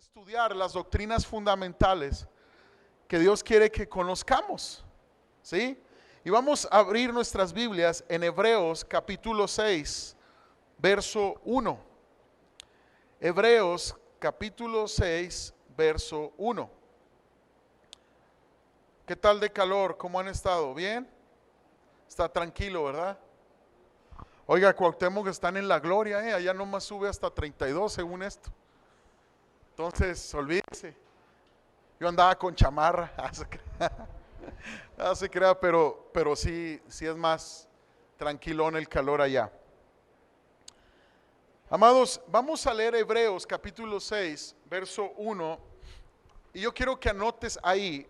estudiar las doctrinas fundamentales que Dios quiere que conozcamos, ¿sí? Y vamos a abrir nuestras Biblias en Hebreos capítulo 6, verso 1. Hebreos capítulo 6, verso 1. ¿Qué tal de calor? ¿Cómo han estado? ¿Bien? Está tranquilo, ¿verdad? Oiga, Cuauhtémoc, están en la gloria, allá nomás sube hasta 32 según esto. Entonces, olvídese. Yo andaba con chamarra, se crea, pero sí es más tranquilón el calor allá. Amados, vamos a leer Hebreos capítulo 6, verso 1. Y yo quiero que anotes ahí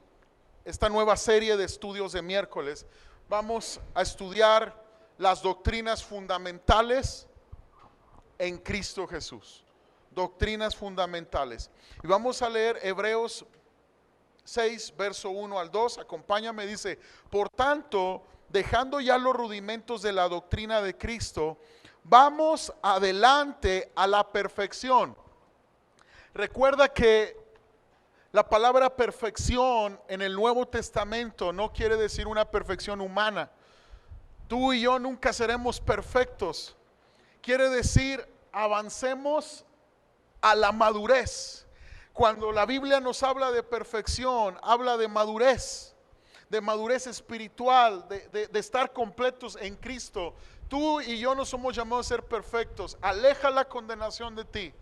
esta nueva serie de estudios de miércoles. Vamos a estudiar las doctrinas fundamentales en Cristo Jesús. Doctrinas fundamentales. Y vamos a leer Hebreos 6, verso 1 al 2. Acompáñame, dice: por tanto, dejando ya los rudimentos de la doctrina de Cristo, vamos adelante a la perfección. Recuerda que la palabra perfección en el Nuevo Testamento no quiere decir una perfección humana. Tú y yo nunca seremos perfectos. Quiere decir avancemos a la madurez. Cuando la Biblia nos habla de perfección, habla de madurez espiritual, de estar completos en Cristo. Tú y yo no somos llamados a ser perfectos. Aleja la condenación de ti.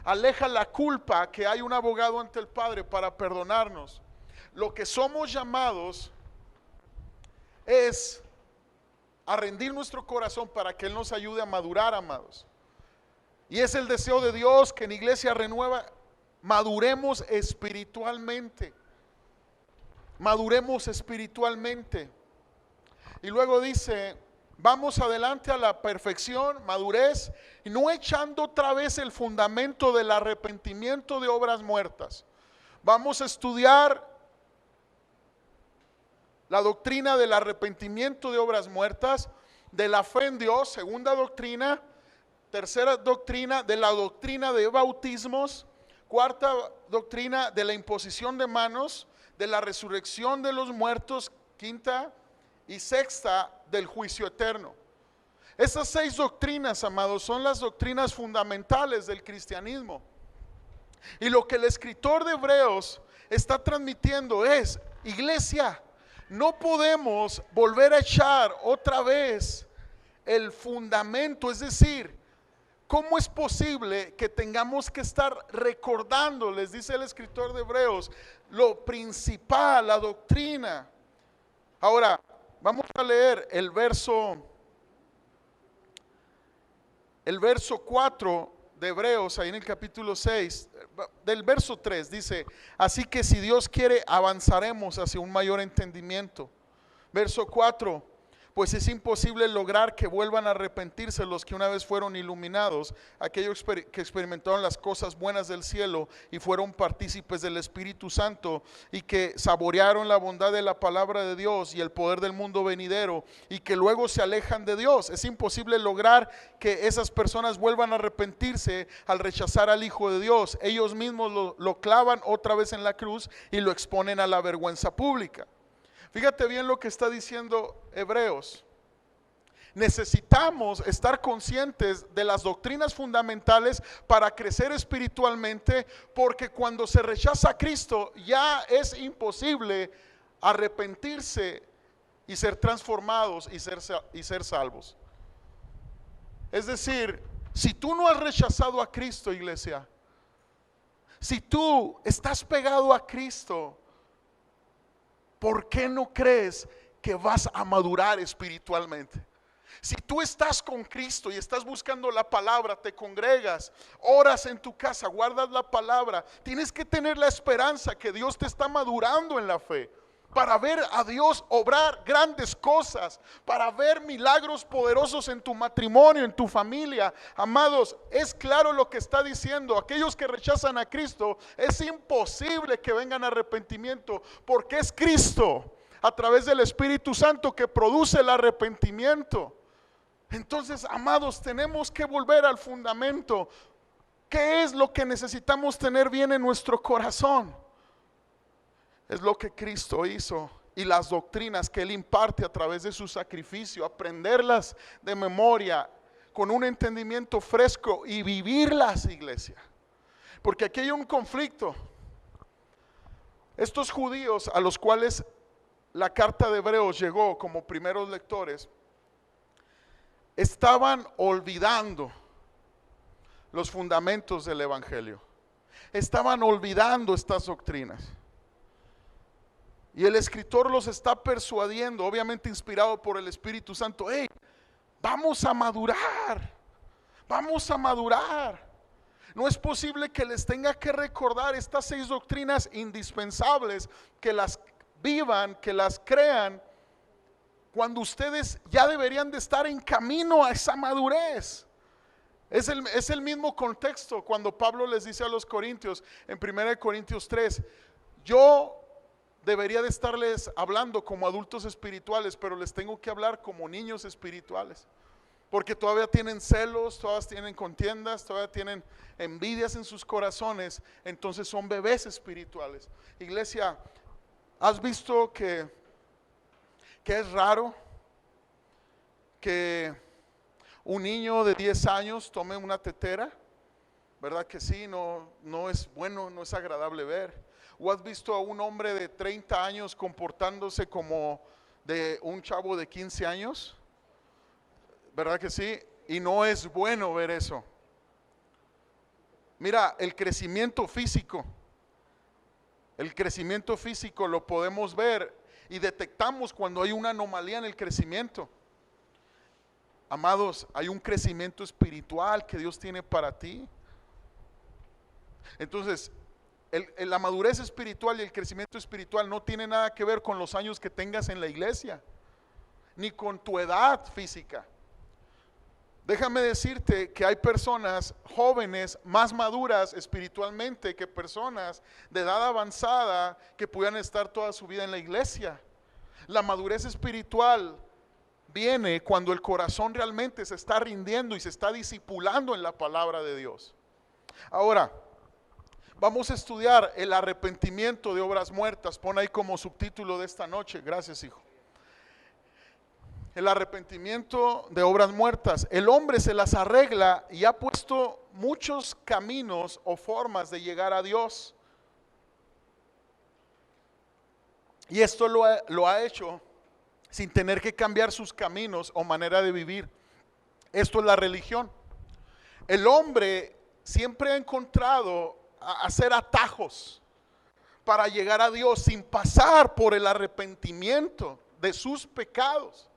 Aleja la culpa, que hay un abogado ante el Padre para perdonarnos. Lo que somos llamados es a rendir nuestro corazón para que Él nos ayude a madurar, amados. Y es el deseo de Dios que en Iglesia Renueva maduremos espiritualmente. Maduremos espiritualmente. Y luego dice: vamos adelante a la perfección, madurez, y no echando otra vez el fundamento del arrepentimiento de obras muertas. Vamos a estudiar la doctrina del arrepentimiento de obras muertas, de la fe en Dios, segunda doctrina. Tercera doctrina, de la doctrina de bautismos. Cuarta doctrina, de la imposición de manos, de la resurrección de los muertos. Quinta y sexta, del juicio eterno. Estas 6 doctrinas, amados, son las doctrinas fundamentales del cristianismo. Y lo que el escritor de Hebreos está transmitiendo es: iglesia, no podemos volver a echar otra vez el fundamento. Es decir, ¿cómo es posible que tengamos que estar recordando, les dice el escritor de Hebreos, lo principal, la doctrina? Ahora, vamos a leer el verso 4 de Hebreos, ahí en el capítulo 6, del verso 3, dice: así que si Dios quiere, avanzaremos hacia un mayor entendimiento. Verso 4: pues es imposible lograr que vuelvan a arrepentirse los que una vez fueron iluminados, aquellos que experimentaron las cosas buenas del cielo y fueron partícipes del Espíritu Santo, y que saborearon la bondad de la palabra de Dios y el poder del mundo venidero, y que luego se alejan de Dios. Es imposible lograr que esas personas vuelvan a arrepentirse al rechazar al Hijo de Dios. Ellos mismos lo clavan otra vez en la cruz y lo exponen a la vergüenza pública. Fíjate bien lo que está diciendo Hebreos. Necesitamos estar conscientes de las doctrinas fundamentales para crecer espiritualmente, porque cuando se rechaza a Cristo ya es imposible arrepentirse y ser transformados y ser salvos. Es decir, si tú no has rechazado a Cristo, iglesia, si tú estás pegado a Cristo, ¿por qué no crees que vas a madurar espiritualmente? Si tú estás con Cristo y estás buscando la palabra, te congregas, oras en tu casa, guardas la palabra, tienes que tener la esperanza que Dios te está madurando en la fe, para ver a Dios obrar grandes cosas, para ver milagros poderosos en tu matrimonio, en tu familia. Amados, es claro lo que está diciendo: aquellos que rechazan a Cristo, es imposible que vengan a arrepentimiento, porque es Cristo a través del Espíritu Santo que produce el arrepentimiento. Entonces, amados, tenemos que volver al fundamento. ¿Qué es lo que necesitamos tener bien en nuestro corazón? Es lo que Cristo hizo y las doctrinas que Él imparte a través de su sacrificio, aprenderlas de memoria con un entendimiento fresco y vivirlas, iglesia. Porque aquí hay un conflicto. Estos judíos a los cuales la carta de Hebreos llegó como primeros lectores, estaban olvidando los fundamentos del evangelio. Estaban olvidando estas doctrinas. Y el escritor los está persuadiendo, obviamente inspirado por el Espíritu Santo. Hey, vamos a madurar. Vamos a madurar. No es posible que les tenga que recordar estas 6 doctrinas indispensables, que las vivan, que las crean, cuando ustedes ya deberían de estar en camino a esa madurez. Es el mismo contexto cuando Pablo les dice a los corintios en 1 Corintios 3, yo debería de estarles hablando como adultos espirituales, pero les tengo que hablar como niños espirituales, porque todavía tienen celos, todavía tienen contiendas, todavía tienen envidias en sus corazones, entonces son bebés espirituales. Iglesia, ¿has visto que es raro que un niño de 10 años tome una tetera? ¿Verdad que sí? No es bueno, no es agradable ver. ¿O has visto a un hombre de 30 años comportándose como de un chavo de 15 años? ¿Verdad que sí? Y no es bueno ver eso. Mira, el crecimiento físico lo podemos ver y detectamos cuando hay una anomalía en el crecimiento. Amados, hay un crecimiento espiritual que Dios tiene para ti. Entonces, la madurez espiritual y el crecimiento espiritual no tiene nada que ver con los años que tengas en la iglesia, ni con tu edad física. Déjame decirte que hay personas jóvenes más maduras espiritualmente que personas de edad avanzada que pudieran estar toda su vida en la iglesia. La madurez espiritual viene cuando el corazón realmente se está rindiendo y se está discipulando en la palabra de Dios. Ahora, vamos a estudiar el arrepentimiento de obras muertas. Pon ahí como subtítulo de esta noche. Gracias, hijo. El arrepentimiento de obras muertas. El hombre se las arregla y ha puesto muchos caminos o formas de llegar a Dios. Y esto lo ha hecho sin tener que cambiar sus caminos o manera de vivir. Esto es la religión. El hombre siempre ha encontrado hacer atajos para llegar a Dios sin pasar por el arrepentimiento de sus pecados.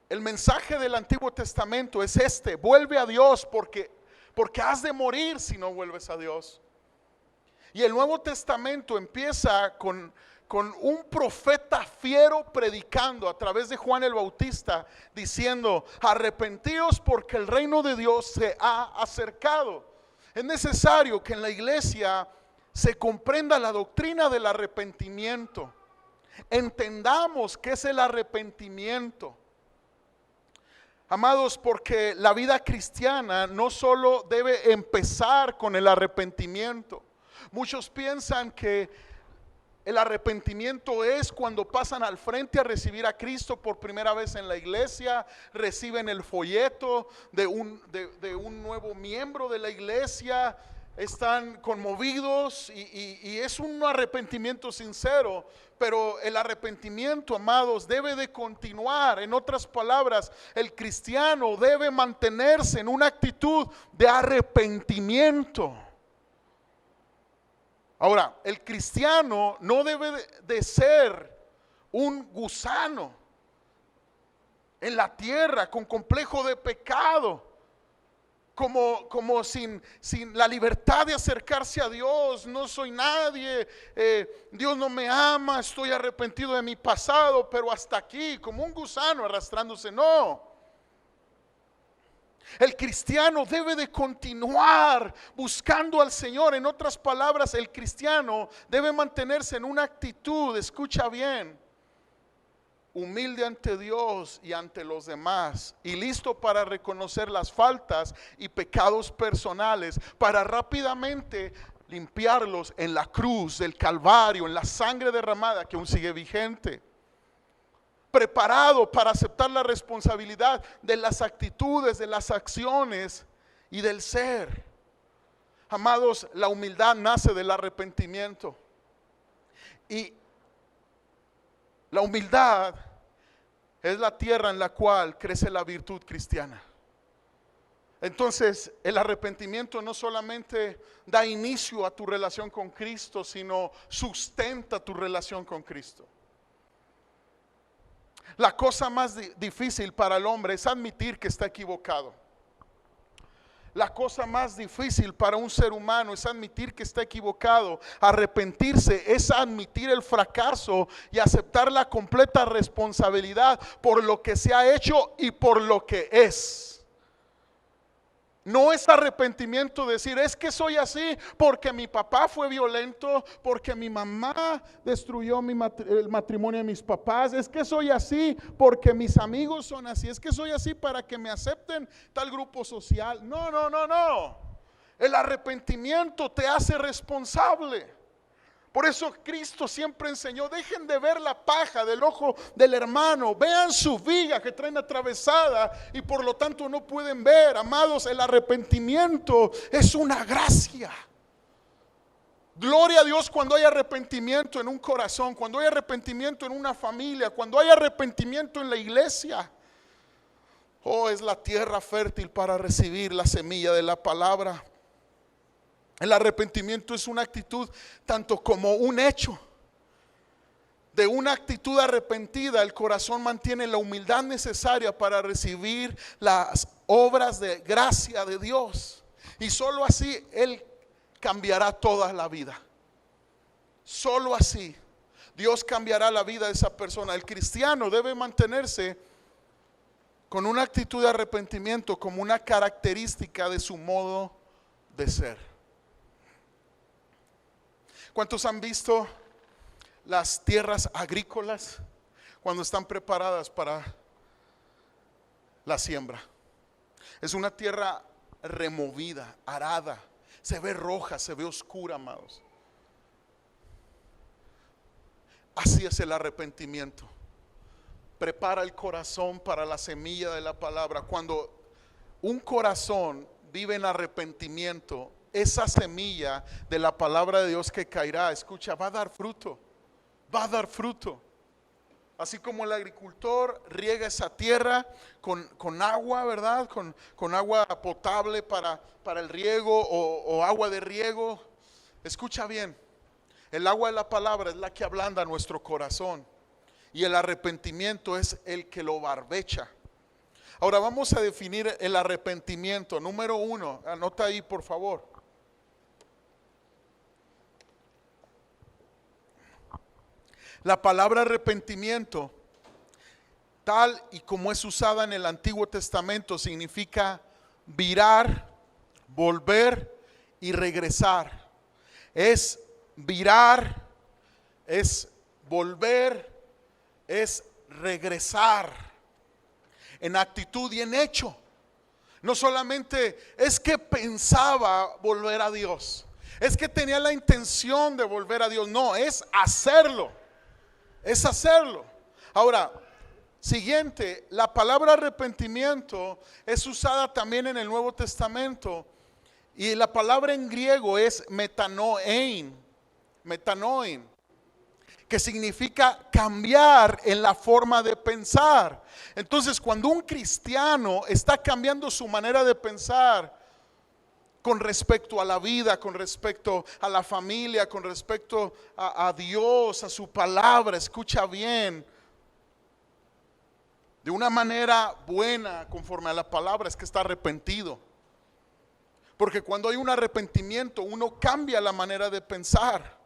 El mensaje del Antiguo Testamento es este: vuelve a Dios porque has de morir si no vuelves a Dios. Y el Nuevo Testamento empieza con un profeta fiero predicando a través de Juan el Bautista, diciendo: arrepentíos porque el reino de Dios se ha acercado. Es necesario que en la iglesia se comprenda la doctrina del arrepentimiento. Entendamos qué es el arrepentimiento. Amados, porque la vida cristiana no solo debe empezar con el arrepentimiento. Muchos piensan que el arrepentimiento es cuando pasan al frente a recibir a Cristo por primera vez en la iglesia, reciben el folleto de un nuevo miembro de la iglesia, están conmovidos y es un arrepentimiento sincero. Pero el arrepentimiento, amados, debe de continuar. En otras palabras, el cristiano debe mantenerse en una actitud de arrepentimiento. Ahora, el cristiano no debe de ser un gusano en la tierra con complejo de pecado, como sin la libertad de acercarse a Dios. No soy nadie, Dios no me ama, estoy arrepentido de mi pasado, pero hasta aquí, como un gusano arrastrándose. No. El cristiano debe de continuar buscando al Señor. En otras palabras, el cristiano debe mantenerse en una actitud, escucha bien, humilde ante Dios y ante los demás, y listo para reconocer las faltas y pecados personales, para rápidamente limpiarlos en la cruz del Calvario, en la sangre derramada que aún sigue vigente. Preparado para aceptar la responsabilidad de las actitudes, de las acciones y del ser. Amados, la humildad nace del arrepentimiento. Y la humildad es la tierra en la cual crece la virtud cristiana. Entonces, el arrepentimiento no solamente da inicio a tu relación con Cristo, sino sustenta tu relación con Cristo. La cosa más difícil para el hombre es admitir que está equivocado. La cosa más difícil para un ser humano es admitir que está equivocado. Arrepentirse es admitir el fracaso y aceptar la completa responsabilidad por lo que se ha hecho y por lo que es. No es arrepentimiento decir, es que soy así porque mi papá fue violento, porque mi mamá destruyó el matrimonio de mis papás, es que soy así porque mis amigos son así, es que soy así para que me acepten tal grupo social. No, no, no, no. El arrepentimiento te hace responsable. Por eso Cristo siempre enseñó, dejen de ver la paja del ojo del hermano, vean su viga que traen atravesada y por lo tanto no pueden ver. Amados, el arrepentimiento es una gracia. Gloria a Dios cuando hay arrepentimiento en un corazón, cuando hay arrepentimiento en una familia, cuando hay arrepentimiento en la iglesia. Oh, es la tierra fértil para recibir la semilla de la palabra. El arrepentimiento es una actitud tanto como un hecho. De una actitud arrepentida, el corazón mantiene la humildad necesaria para recibir las obras de gracia de Dios. Y solo así Él cambiará toda la vida. Solo así Dios cambiará la vida de esa persona. El cristiano debe mantenerse con una actitud de arrepentimiento como una característica de su modo de ser. ¿Cuántos han visto las tierras agrícolas cuando están preparadas para la siembra? Es una tierra removida, arada, se ve roja, se ve oscura, amados. Así es el arrepentimiento. Prepara el corazón para la semilla de la palabra. Cuando un corazón vive en arrepentimiento, esa semilla de la palabra de Dios que caerá, escucha, va a dar fruto, va a dar fruto. Así como el agricultor riega esa tierra con agua, ¿verdad? Con agua potable para el riego o agua de riego. Escucha bien, el agua de la palabra es la que ablanda nuestro corazón y el arrepentimiento es el que lo barbecha. Ahora vamos a definir el arrepentimiento. Número 1, anota ahí por favor. La palabra arrepentimiento, tal y como es usada en el Antiguo Testamento, significa virar, volver y regresar. Es virar, es volver, es regresar en actitud y en hecho. No solamente es que pensaba volver a Dios, es que tenía la intención de volver a Dios. No, es hacerlo. Es hacerlo. Ahora, siguiente, la palabra arrepentimiento es usada también en el Nuevo Testamento y la palabra en griego es metanoein, que significa cambiar en la forma de pensar. Entonces, cuando un cristiano está cambiando su manera de pensar con respecto a la vida, con respecto a la familia, con respecto a Dios, a su palabra, escucha bien, de una manera buena, conforme a la palabra, es que está arrepentido. Porque cuando hay un arrepentimiento, uno cambia la manera de pensar.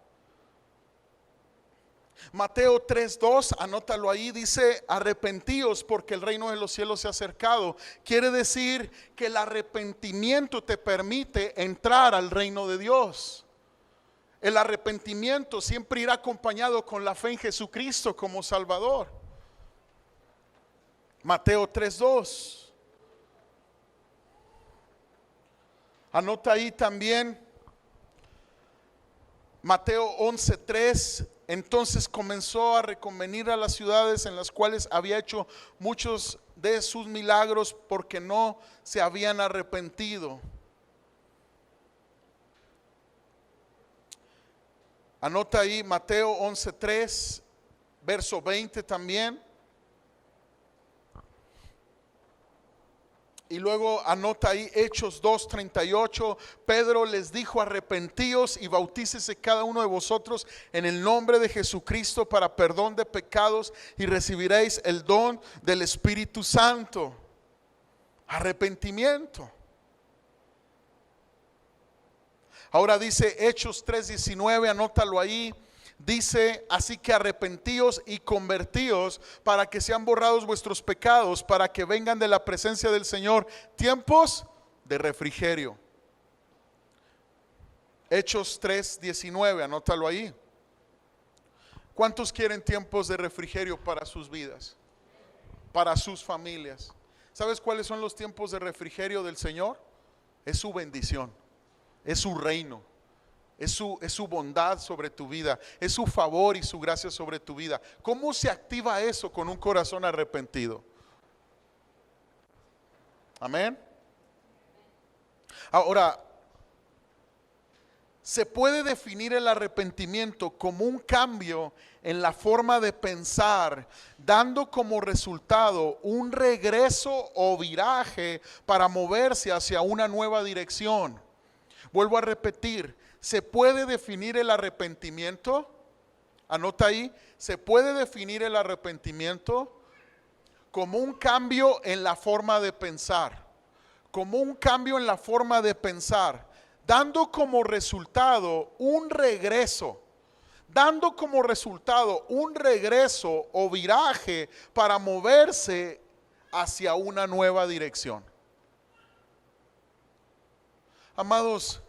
Mateo 3:2, anótalo ahí, dice: arrepentíos porque el reino de los cielos se ha acercado. Quiere decir que el arrepentimiento te permite entrar al reino de Dios. El arrepentimiento siempre irá acompañado con la fe en Jesucristo como Salvador. Mateo 3:2. Anota ahí también Mateo 11:3. Entonces comenzó a reconvenir a las ciudades en las cuales había hecho muchos de sus milagros, porque no se habían arrepentido. Anota ahí Mateo 11:3, verso 20 también. Y luego anota ahí Hechos 2:38. Pedro les dijo: arrepentíos y bautícese cada uno de vosotros en el nombre de Jesucristo para perdón de pecados, y recibiréis el don del Espíritu Santo. Arrepentimiento. Ahora dice Hechos 3:19, anótalo ahí. Dice: así que arrepentíos y convertíos para que sean borrados vuestros pecados, para que vengan de la presencia del Señor tiempos de refrigerio. Hechos 3:19, anótalo ahí. ¿Cuántos quieren tiempos de refrigerio para sus vidas, para sus familias? ¿Sabes cuáles son los tiempos de refrigerio del Señor? Es su bendición, es su reino. Es su bondad sobre tu vida, es su favor y su gracia sobre tu vida. ¿Cómo se activa eso con un corazón arrepentido? Amén. Ahora, se puede definir el arrepentimiento como un cambio en la forma de pensar, dando como resultado un regreso o viraje para moverse hacia una nueva dirección. Vuelvo a repetir, se puede definir el arrepentimiento, anota ahí, se puede definir el arrepentimiento como un cambio en la forma de pensar, como un cambio en la forma de pensar, dando como resultado un regreso, o viraje para moverse hacia una nueva dirección. Amados,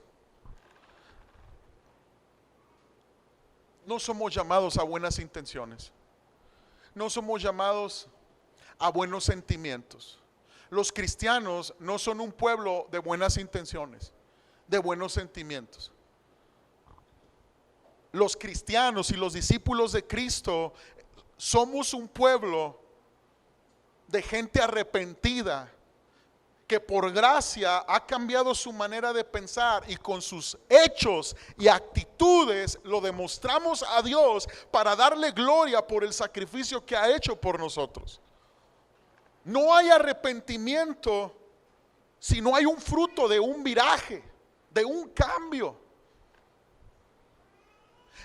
no somos llamados a buenas intenciones, no somos llamados a buenos sentimientos. Los cristianos no son un pueblo de buenas intenciones, de buenos sentimientos. Los cristianos y los discípulos de Cristo somos un pueblo de gente arrepentida, que por gracia ha cambiado su manera de pensar, y con sus hechos y actitudes lo demostramos a Dios para darle gloria por el sacrificio que ha hecho por nosotros. No hay arrepentimiento si no hay un fruto de un viraje, de un cambio.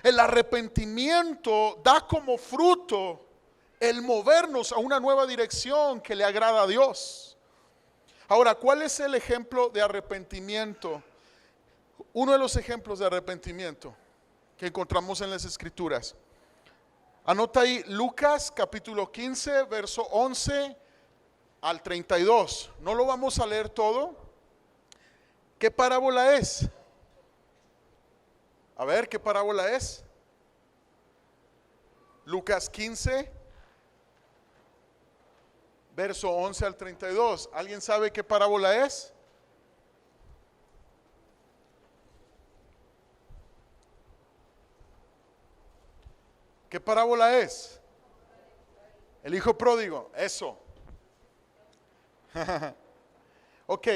El arrepentimiento da como fruto el movernos a una nueva dirección que le agrada a Dios. Ahora, ¿cuál es el ejemplo de arrepentimiento? Uno de los ejemplos de arrepentimiento que encontramos en las Escrituras. Anota ahí Lucas capítulo 15, verso 11 al 32. No lo vamos a leer todo. ¿Qué parábola es? A ver, ¿qué parábola es? Lucas 15, verso 11 al 32. ¿Alguien sabe qué parábola es? ¿Qué parábola es? El hijo pródigo, eso. Ok,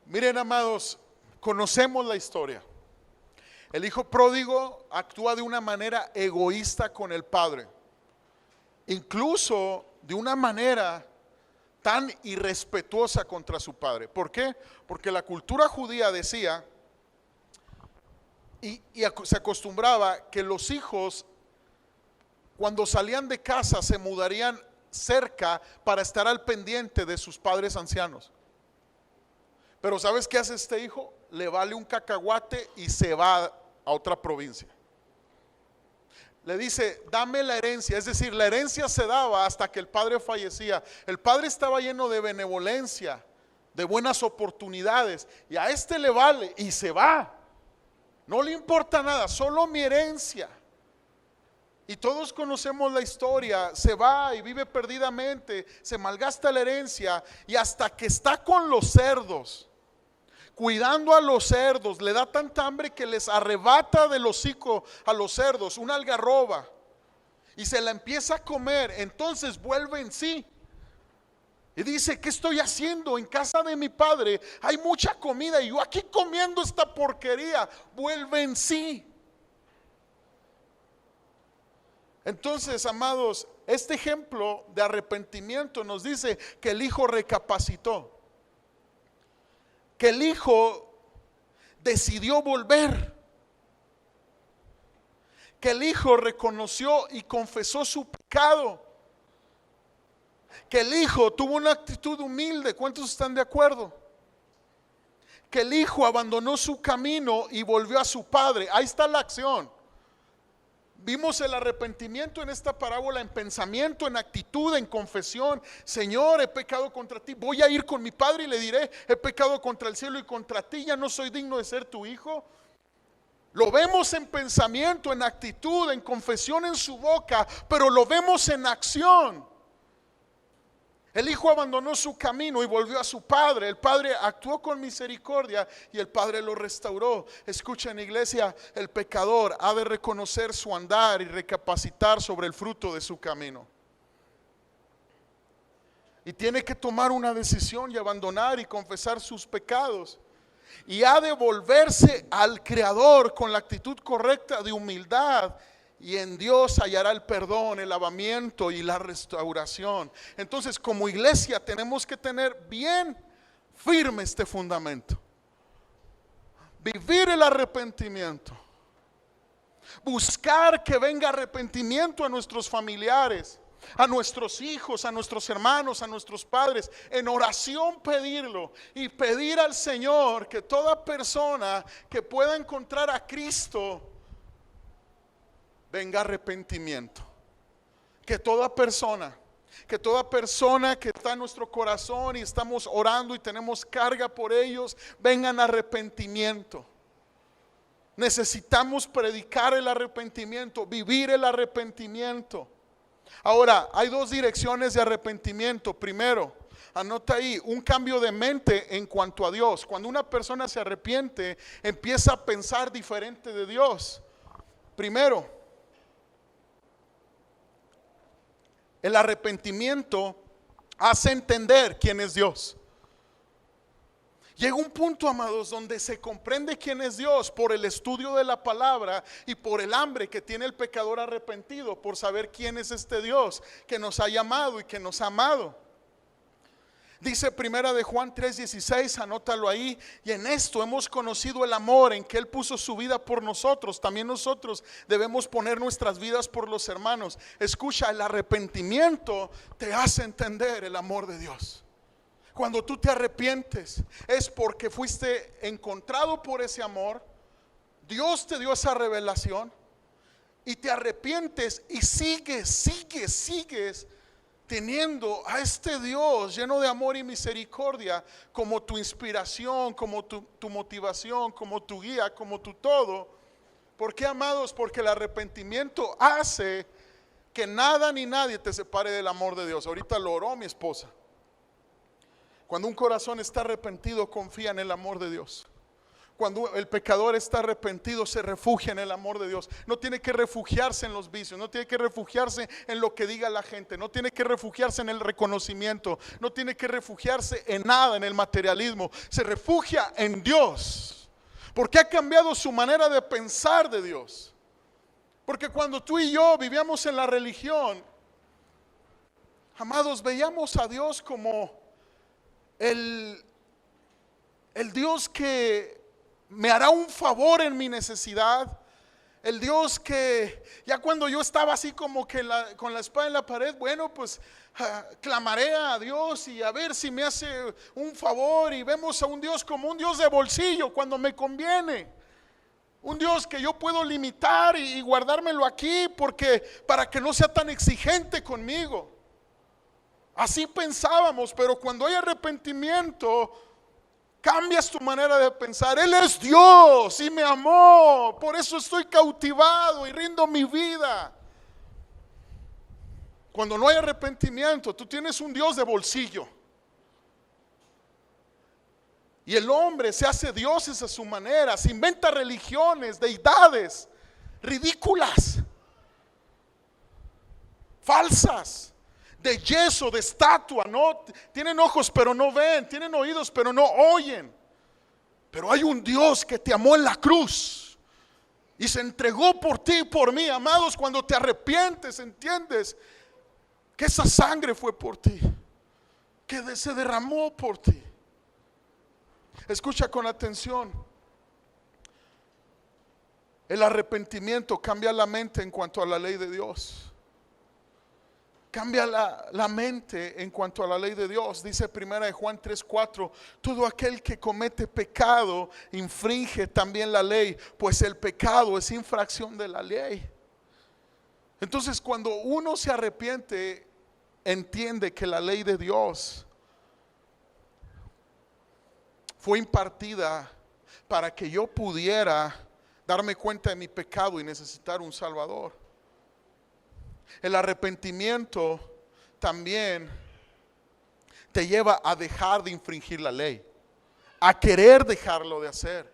miren, amados, conocemos la historia. El hijo pródigo actúa de una manera egoísta con el padre, incluso de una manera tan irrespetuosa contra su padre. ¿Por qué? Porque la cultura judía decía y se acostumbraba que los hijos, cuando salían de casa, se mudarían cerca para estar al pendiente de sus padres ancianos. Pero ¿sabes qué hace este hijo? Le vale un cacahuate y se va a otra provincia. Le dice: dame la herencia. Es decir, la herencia se daba hasta que el padre fallecía. El padre estaba lleno de benevolencia, de buenas oportunidades, y a este le vale y se va. No le importa nada, solo mi herencia. Y todos conocemos la historia, se va y vive perdidamente, se malgasta la herencia y hasta que está con los cerdos, cuidando a los cerdos, le da tanta hambre que les arrebata del hocico a los cerdos una algarroba y se la empieza a comer. Entonces vuelve en sí y dice: ¿qué estoy haciendo? En casa de mi padre hay mucha comida y yo aquí comiendo esta porquería. Vuelve en sí. Entonces, amados, este ejemplo de arrepentimiento nos dice que el hijo recapacitó, que el hijo decidió volver, que el hijo reconoció y confesó su pecado, que el hijo tuvo una actitud humilde. ¿Cuántos están de acuerdo? Que el hijo abandonó su camino y volvió a su padre. Ahí está la acción. Vimos el arrepentimiento en esta parábola en pensamiento, en actitud, en confesión. Señor, he pecado contra ti, voy a ir con mi padre y le diré: he pecado contra el cielo y contra ti, ya no soy digno de ser tu hijo. Lo vemos en pensamiento, en actitud, en confesión en su boca, pero lo vemos en acción. El hijo abandonó su camino y volvió a su padre. El padre actuó con misericordia y el padre lo restauró. Escuchen, iglesia, el pecador ha de reconocer su andar y recapacitar sobre el fruto de su camino. Y tiene que tomar una decisión y abandonar y confesar sus pecados. Y ha de volverse al Creador con la actitud correcta de humildad. Y en Dios hallará el perdón, el lavamiento y la restauración. Entonces, como iglesia tenemos que tener bien firme este fundamento. Vivir el arrepentimiento. Buscar que venga arrepentimiento a nuestros familiares, a nuestros hijos, a nuestros hermanos, a nuestros padres. En oración pedirlo y pedir al Señor que toda persona que pueda encontrar a Cristo venga arrepentimiento. Que toda persona que está en nuestro corazón y estamos orando y tenemos carga por ellos, vengan arrepentimiento. Necesitamos predicar el arrepentimiento, vivir el arrepentimiento. Ahora, hay dos direcciones de arrepentimiento. Primero, anota ahí, un cambio de mente en cuanto a Dios. Cuando una persona se arrepiente, empieza a pensar diferente de Dios. Primero, el arrepentimiento hace entender quién es Dios. Llega un punto, amados, donde se comprende quién es Dios por el estudio de la palabra y por el hambre que tiene el pecador arrepentido, por saber quién es este Dios que nos ha llamado y que nos ha amado. Dice primera de Juan 3:16, anótalo ahí: y en esto hemos conocido el amor, en que Él puso su vida por nosotros. También nosotros debemos poner nuestras vidas por los hermanos. Escucha, el arrepentimiento te hace entender el amor de Dios. Cuando tú te arrepientes es porque fuiste encontrado por ese amor. Dios te dio esa revelación y te arrepientes y sigues teniendo a este Dios lleno de amor y misericordia como tu inspiración, como tu motivación, como tu guía, como tu todo. ¿Por qué, amados? Porque el arrepentimiento hace que nada ni nadie te separe del amor de Dios. Ahorita lo oró mi esposa. Cuando un corazón está arrepentido, confía en el amor de Dios. Cuando el pecador está arrepentido, se refugia en el amor de Dios. No tiene que refugiarse en los vicios, no tiene que refugiarse en lo que diga la gente, no tiene que refugiarse en el reconocimiento, no tiene que refugiarse en nada, en el materialismo. Se refugia en Dios, porque ha cambiado su manera de pensar de Dios. Porque cuando tú y yo vivíamos en la religión, amados, veíamos a Dios como el Dios que me hará un favor en mi necesidad. El Dios que ya cuando yo estaba así como que con la espada en la pared, bueno, pues clamaré a Dios y a ver si me hace un favor. Y vemos a un Dios como un Dios de bolsillo cuando me conviene. Un Dios que yo puedo limitar y guardármelo aquí porque para que no sea tan exigente conmigo. Así pensábamos, pero cuando hay arrepentimiento, cambias tu manera de pensar. Él es Dios y me amó, por eso estoy cautivado y rindo mi vida. Cuando no hay arrepentimiento, tú tienes un Dios de bolsillo. Y el hombre se hace dioses a su manera, se inventa religiones, deidades ridículas, falsas, de yeso, de estatua. No tienen ojos pero no ven, tienen oídos pero no oyen. Pero hay un Dios que te amó en la cruz y se entregó por ti y por mí. Amados, cuando te arrepientes, entiendes que esa sangre fue por ti, que se derramó por ti. Escucha con atención. El arrepentimiento cambia la mente en cuanto a la ley de Dios. Cambia la mente en cuanto a la ley de Dios. Dice 1 Juan 3:4: todo aquel que comete pecado infringe también la ley, pues el pecado es infracción de la ley. Entonces, cuando uno se arrepiente, entiende que la ley de Dios fue impartida para que yo pudiera darme cuenta de mi pecado y necesitar un Salvador. El arrepentimiento también te lleva a dejar de infringir la ley, a querer dejarlo de hacer.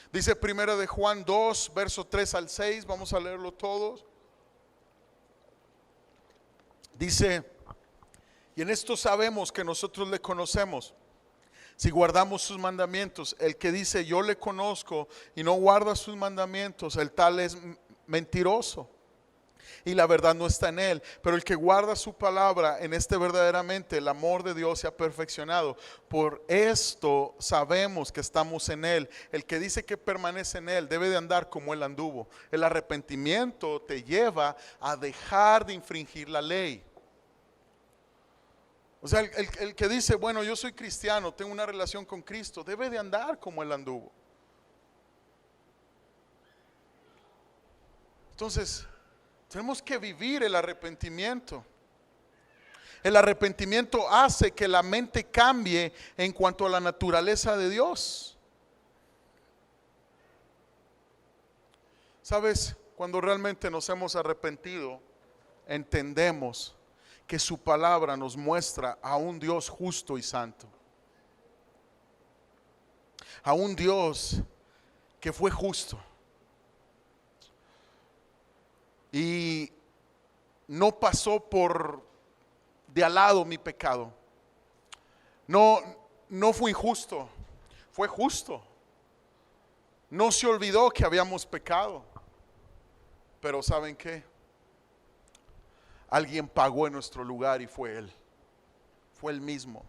Dice 1 Juan 2, verso 3 al 6, vamos a leerlo todos. Dice: y en esto sabemos que nosotros le conocemos, si guardamos sus mandamientos. El que dice yo le conozco y no guarda sus mandamientos, el tal es mentiroso y la verdad no está en él. Pero el que guarda su palabra, en este verdaderamente el amor de Dios se ha perfeccionado. Por esto sabemos que estamos en él. El que dice que permanece en él debe de andar como él anduvo. El arrepentimiento te lleva a dejar de infringir la ley. O sea, el que dice, bueno, yo soy cristiano, tengo una relación con Cristo, debe de andar como él anduvo. Entonces, tenemos que vivir el arrepentimiento. El arrepentimiento hace que la mente cambie en cuanto a la naturaleza de Dios. ¿Sabes? Cuando realmente nos hemos arrepentido, entendemos que su palabra nos muestra a un Dios justo y santo, a un Dios que fue justo y no pasó por de al lado mi pecado. No fue injusto, fue justo. No se olvidó que habíamos pecado, pero ¿saben qué? Alguien pagó en nuestro lugar y fue Él mismo.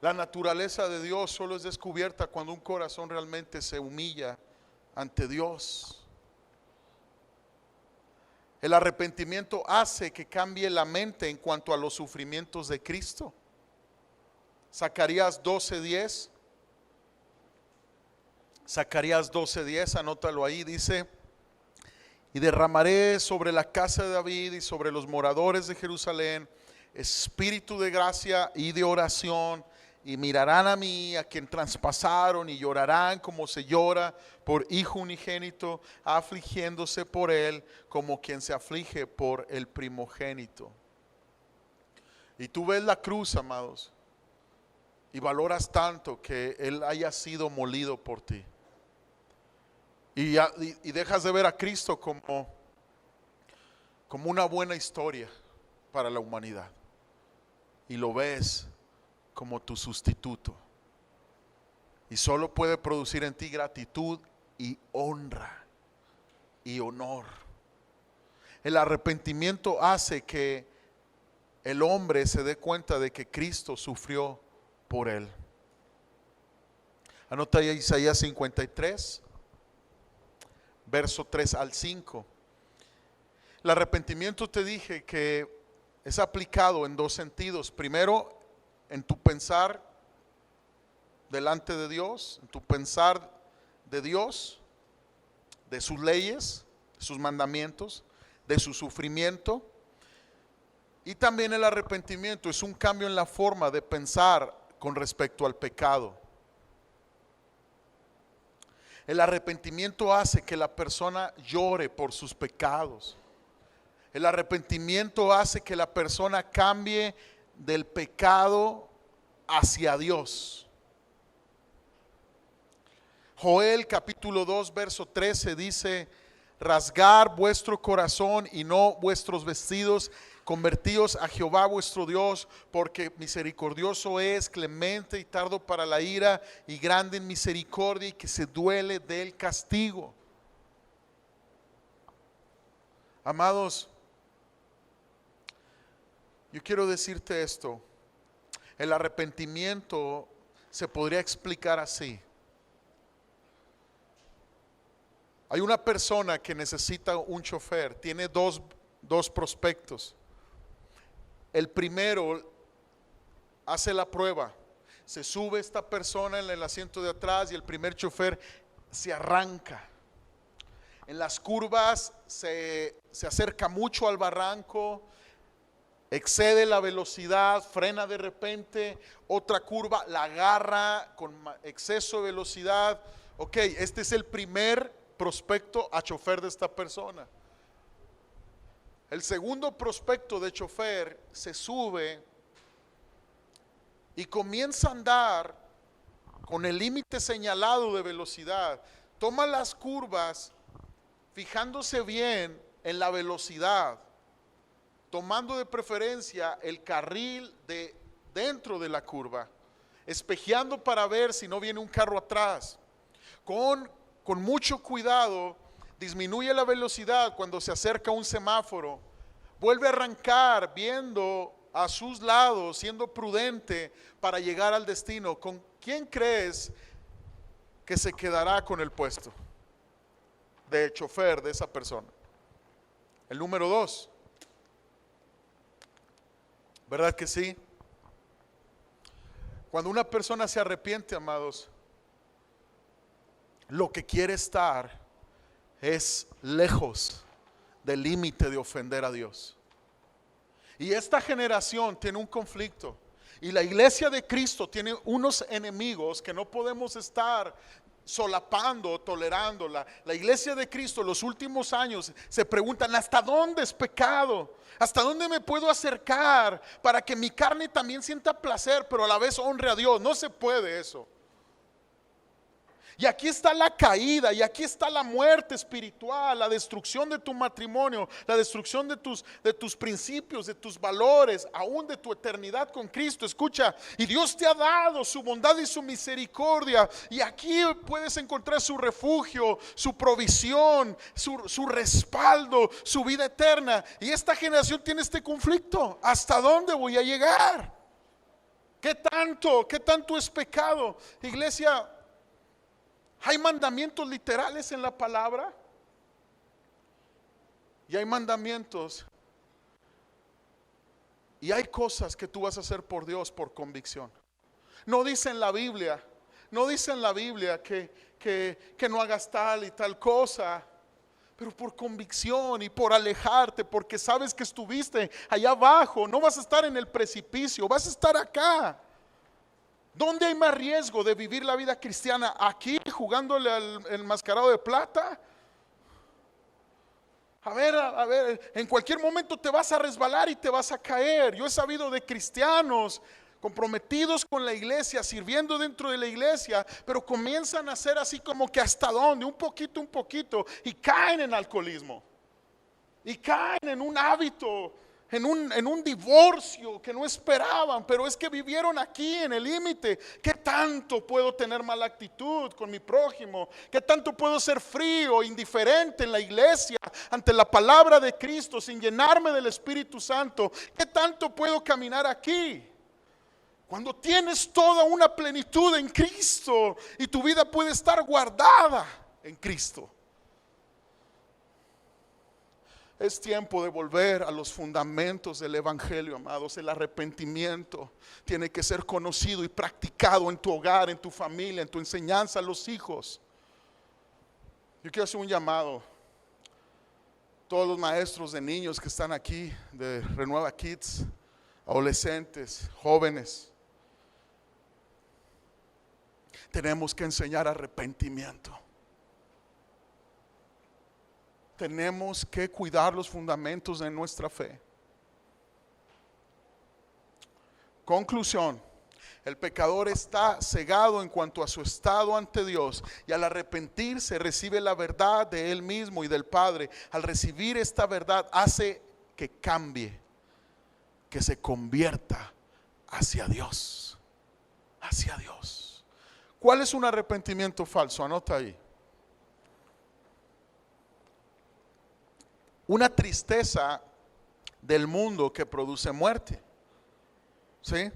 La naturaleza de Dios solo es descubierta cuando un corazón realmente se humilla ante Dios. El arrepentimiento hace que cambie la mente en cuanto a los sufrimientos de Cristo. Zacarías 12:10. Zacarías 12:10, anótalo ahí, dice: y derramaré sobre la casa de David y sobre los moradores de Jerusalén espíritu de gracia y de oración, y mirarán a mí, a quien traspasaron, y llorarán como se llora por hijo unigénito, afligiéndose por él como quien se aflige por el primogénito. Y tú ves la cruz, amados, y valoras tanto que él haya sido molido por ti. Y dejas de ver a Cristo como una buena historia para la humanidad, y lo ves como tu sustituto, y solo puede producir en ti gratitud y honra y honor. El arrepentimiento hace que el hombre se dé cuenta de que Cristo sufrió por él. Anota ahí Isaías 53, verso 3 al 5. El arrepentimiento, te dije que es aplicado en dos sentidos. Primero, en tu pensar delante de Dios, en tu pensar de Dios, de sus leyes, de sus mandamientos, de su sufrimiento. Y también el arrepentimiento es un cambio en la forma de pensar con respecto al pecado. El arrepentimiento hace que la persona llore por sus pecados. El arrepentimiento hace que la persona cambie del pecado hacia Dios. Joel capítulo 2 verso 13 dice: rasgar vuestro corazón y no vuestros vestidos, convertíos a Jehová vuestro Dios, porque misericordioso es, clemente y tardo para la ira, y grande en misericordia, y que se duele del castigo. Amados, yo quiero decirte esto: el arrepentimiento se podría explicar así. Hay una persona que necesita un chofer, tiene dos prospectos. El primero hace la prueba, se sube esta persona en el asiento de atrás y el primer chofer se arranca. En las curvas se acerca mucho al barranco, excede la velocidad, frena de repente, otra curva la agarra con exceso de velocidad. Ok, este es el primer prospecto a chofer de esta persona. El segundo prospecto de chofer se sube y comienza a andar con el límite señalado de velocidad. Toma las curvas fijándose bien en la velocidad, tomando de preferencia el carril de dentro de la curva, espejeando para ver si no viene un carro atrás. Con mucho cuidado disminuye la velocidad cuando se acerca a un semáforo, vuelve a arrancar viendo a sus lados, siendo prudente para llegar al destino. ¿Con quién crees que se quedará con el puesto de chofer de esa persona? El número 2, ¿verdad que sí? Cuando una persona se arrepiente, amados, lo que quiere estar es lejos del límite de ofender a Dios. Y esta generación tiene un conflicto, y la iglesia de Cristo tiene unos enemigos que no podemos estar solapando, tolerando. La iglesia de Cristo en los últimos años se preguntan: ¿hasta dónde es pecado? ¿Hasta dónde me puedo acercar para que mi carne también sienta placer, pero a la vez honre a Dios? No se puede eso. Y aquí está la caída, y aquí está la muerte espiritual, la destrucción de tu matrimonio, la destrucción de tus principios, de tus valores, aún de tu eternidad con Cristo. Escucha, y Dios te ha dado su bondad y su misericordia, y aquí puedes encontrar su refugio, su provisión, su respaldo, su vida eterna. Y esta generación tiene este conflicto: ¿hasta dónde voy a llegar? ¿Qué tanto es pecado? Iglesia, hay mandamientos literales en la palabra, y hay mandamientos, y hay cosas que tú vas a hacer por Dios por convicción. No dice en la Biblia que no hagas tal y tal cosa, pero por convicción y por alejarte, porque sabes que estuviste allá abajo. No vas a estar en el precipicio, vas a estar acá. ¿Dónde hay más riesgo de vivir la vida cristiana? ¿Aquí jugándole al enmascarado de plata? A ver, en cualquier momento te vas a resbalar y te vas a caer. Yo he sabido de cristianos comprometidos con la iglesia, sirviendo dentro de la iglesia, pero comienzan a hacer así como que hasta dónde, un poquito, y caen en alcoholismo, y caen en un hábito, en un divorcio que no esperaban, pero es que vivieron aquí en el límite. ¿Qué tanto puedo tener mala actitud con mi prójimo? ¿Qué tanto puedo ser frío, indiferente en la iglesia ante la palabra de Cristo sin llenarme del Espíritu Santo? ¿Qué tanto puedo caminar aquí? Cuando tienes toda una plenitud en Cristo y tu vida puede estar guardada en Cristo. Es tiempo de volver a los fundamentos del evangelio, amados. El arrepentimiento tiene que ser conocido y practicado en tu hogar, en tu familia, en tu enseñanza a los hijos. Yo quiero hacer un llamado. Todos los maestros de niños que están aquí, de Renueva Kids, adolescentes, jóvenes, tenemos que enseñar arrepentimiento. tenemos que cuidar los fundamentos de nuestra fe. Conclusión: el pecador está cegado en cuanto a su estado ante Dios, y al arrepentirse recibe la verdad de él mismo y del Padre. Al recibir esta verdad hace que cambie, que se convierta hacia Dios, hacia Dios. ¿Cuál es un arrepentimiento falso? Anota ahí. Una tristeza del mundo que produce muerte. ¿Sí?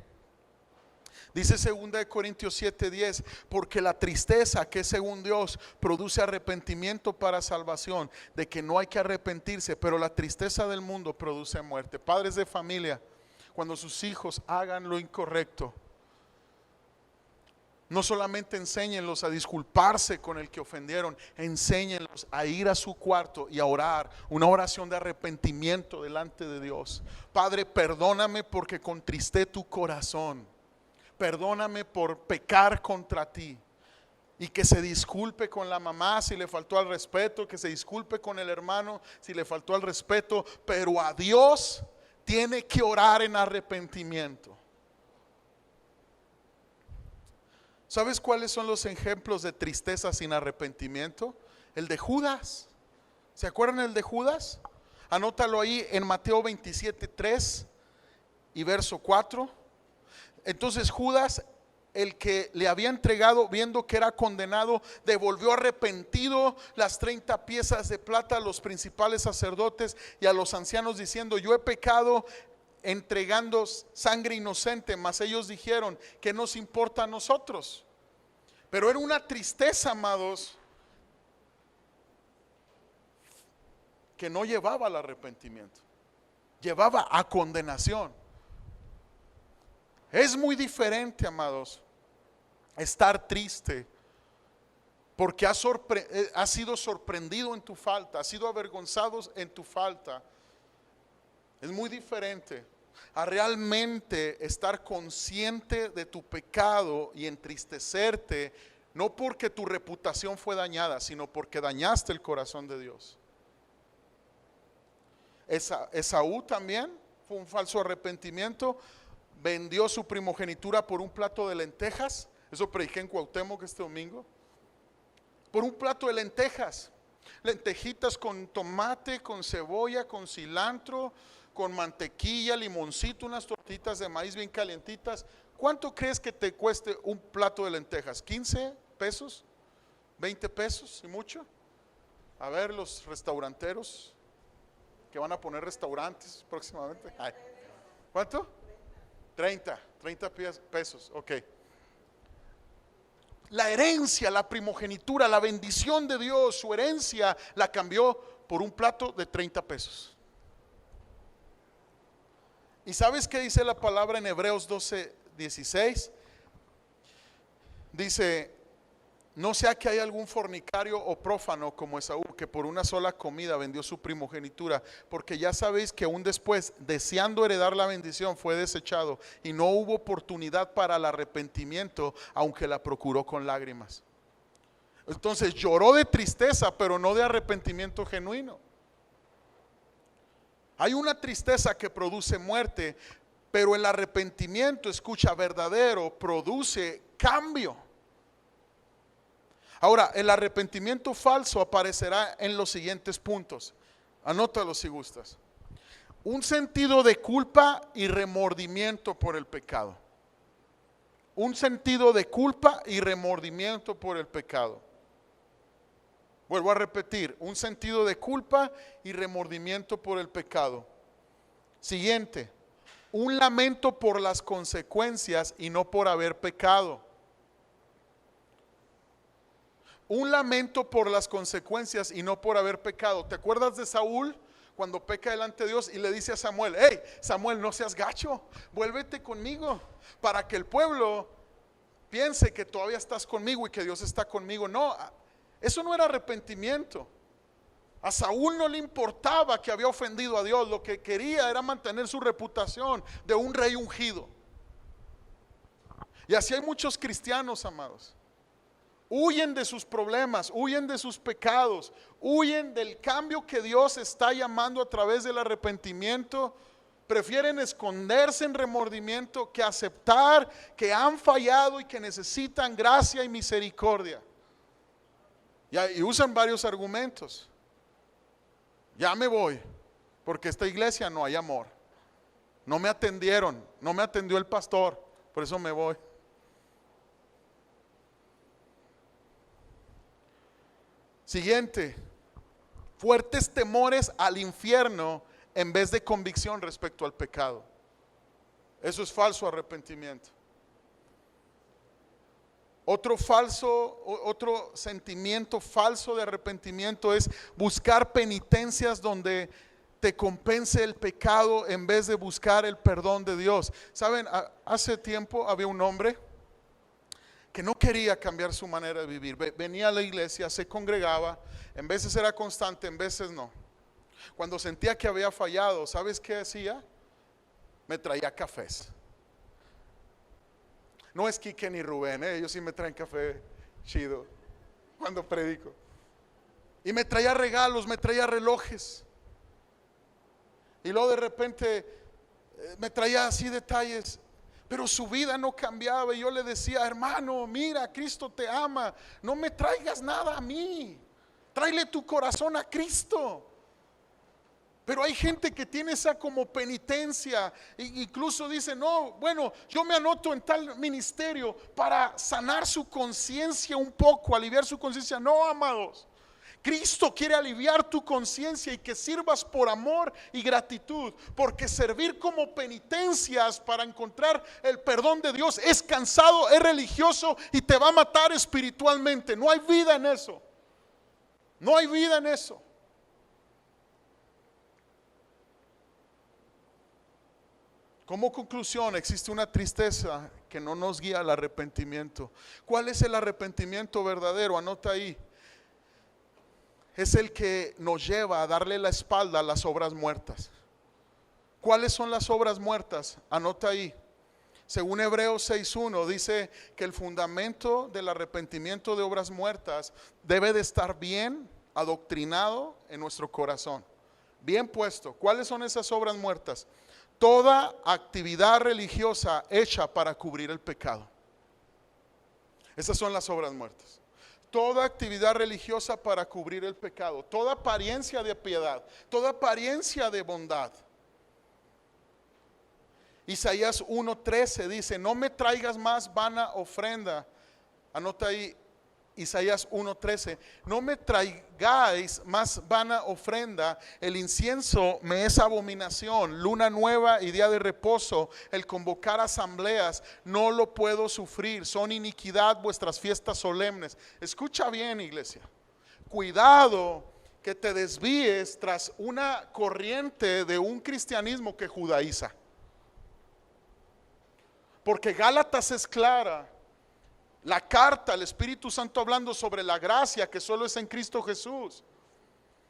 Dice 2 Corintios 7:10, porque la tristeza que es según Dios produce arrepentimiento para salvación, de que no hay que arrepentirse, pero la tristeza del mundo produce muerte. Padres de familia, cuando sus hijos hagan lo incorrecto, no solamente enséñenlos a disculparse con el que ofendieron, enséñenlos a ir a su cuarto y a orar, una oración de arrepentimiento delante de Dios. Padre, perdóname porque contristé tu corazón. Perdóname por pecar contra ti. Y que se disculpe con la mamá si le faltó al respeto, que se disculpe con el hermano si le faltó al respeto, pero a Dios tiene que orar en arrepentimiento. ¿Sabes cuáles son los ejemplos de tristeza sin arrepentimiento? El de Judas. ¿Se acuerdan el de Judas? Anótalo ahí en Mateo 27:3 y verso 4. Entonces Judas, el que le había entregado, viendo que era condenado, devolvió arrepentido las 30 piezas de plata a los principales sacerdotes y a los ancianos, diciendo: yo he pecado entregando sangre inocente. Mas ellos dijeron: ¿qué nos importa a nosotros? Pero era una tristeza, amados, que no llevaba al arrepentimiento, llevaba a condenación. Es muy diferente, amados, estar triste porque has sido sorprendido en tu falta, has sido avergonzado en tu falta. Es muy diferente a realmente estar consciente de tu pecado y entristecerte, no porque tu reputación fue dañada, sino porque dañaste el corazón de Dios. Esaú también fue un falso arrepentimiento. Vendió su primogenitura por un plato de lentejas. Eso prediqué en Cuauhtémoc este domingo. Por un plato de lentejas. Lentejitas con tomate, con cebolla, con cilantro, con mantequilla, limoncito, unas tortitas de maíz bien calientitas. ¿Cuánto crees que te cueste un plato de lentejas? ¿15 pesos? ¿20 pesos y mucho? A ver, los restauranteros que van a poner restaurantes próximamente. Ay. ¿Cuánto? 30 pesos, ok. La herencia, la primogenitura, la bendición de Dios, su herencia la cambió por un plato de 30 pesos. ¿Y sabes qué dice la palabra en Hebreos 12:16? Dice: no sea que haya algún fornicario o prófano como Esaú, que por una sola comida vendió su primogenitura, porque ya sabéis que aún después, deseando heredar la bendición, fue desechado, y no hubo oportunidad para el arrepentimiento, aunque la procuró con lágrimas. Entonces lloró de tristeza, pero no de arrepentimiento genuino. Hay una tristeza que produce muerte, pero el arrepentimiento, escucha, verdadero, produce cambio. Ahora, el arrepentimiento falso aparecerá en los siguientes puntos. Anótalo si gustas. Un sentido de culpa y remordimiento por el pecado. Un sentido de culpa y remordimiento por el pecado. Vuelvo a repetir, un sentido de culpa y remordimiento por el pecado. Siguiente, un lamento por las consecuencias y no por haber pecado. Un lamento por las consecuencias y no por haber pecado. ¿Te acuerdas de Saúl cuando peca delante de Dios y le dice a Samuel: hey Samuel, no seas gacho, vuélvete conmigo, para que el pueblo piense que todavía estás conmigo y que Dios está conmigo? No, eso no era arrepentimiento. A Saúl no le importaba que había ofendido a Dios, lo que quería era mantener su reputación de un rey ungido. Y así hay muchos cristianos, amados. huyen de sus problemas, huyen de sus pecados, huyen del cambio que Dios está llamando a través del arrepentimiento. Prefieren esconderse en remordimiento que aceptar que han fallado y que necesitan gracia y misericordia. Y usan varios argumentos. Ya me voy, porque esta iglesia no hay amor. No me atendieron, no me atendió el pastor, por eso me voy. Siguiente, fuertes temores al infierno en vez de convicción respecto al pecado. Eso es falso arrepentimiento. Otro sentimiento falso de arrepentimiento es buscar penitencias donde te compense el pecado en vez de buscar el perdón de Dios. Saben, hace tiempo había un hombre que no quería cambiar su manera de vivir. Venía a la iglesia, se congregaba, en veces era constante, en veces no. Cuando sentía que había fallado, ¿sabes qué hacía? Me traía cafés. No es Quique ni Rubén, ellos sí me traen café chido cuando predico. Y me traía regalos, me traía relojes. Y luego de repente me traía así detalles, pero su vida no cambiaba. Y yo le decía, hermano, mira, Cristo te ama, no me traigas nada a mí, tráele tu corazón a Cristo. Pero hay gente que tiene esa como penitencia, incluso dice, no, bueno, yo me anoto en tal ministerio para sanar su conciencia un poco, aliviar su conciencia. No, amados, Cristo quiere aliviar tu conciencia y que sirvas por amor y gratitud, porque servir como penitencias para encontrar el perdón de Dios es cansado, es religioso y te va a matar espiritualmente. No hay vida en eso. No hay vida en eso. Como conclusión, existe una tristeza que no nos guía al arrepentimiento. ¿Cuál es el arrepentimiento verdadero? Anota ahí. Es el que nos lleva a darle la espalda a las obras muertas. ¿Cuáles son las obras muertas? Anota ahí. Según Hebreos 6:1 dice que el fundamento del arrepentimiento de obras muertas debe de estar bien adoctrinado en nuestro corazón. Bien puesto. ¿Cuáles son esas obras muertas? Toda actividad religiosa hecha para cubrir el pecado. Esas son las obras muertas. Toda actividad religiosa para cubrir el pecado. Toda apariencia de piedad. Toda apariencia de bondad. Isaías 1:13 dice, no me traigas más vana ofrenda. Anota ahí, Isaías 1:13, no me traigáis más vana ofrenda, el incienso me es abominación, luna nueva y día de reposo, el convocar asambleas, no lo puedo sufrir, son iniquidad vuestras fiestas solemnes. Escucha bien, iglesia, cuidado que te desvíes tras una corriente de un cristianismo que judaiza, porque Gálatas es clara. La carta, el Espíritu Santo hablando sobre la gracia que solo es en Cristo Jesús.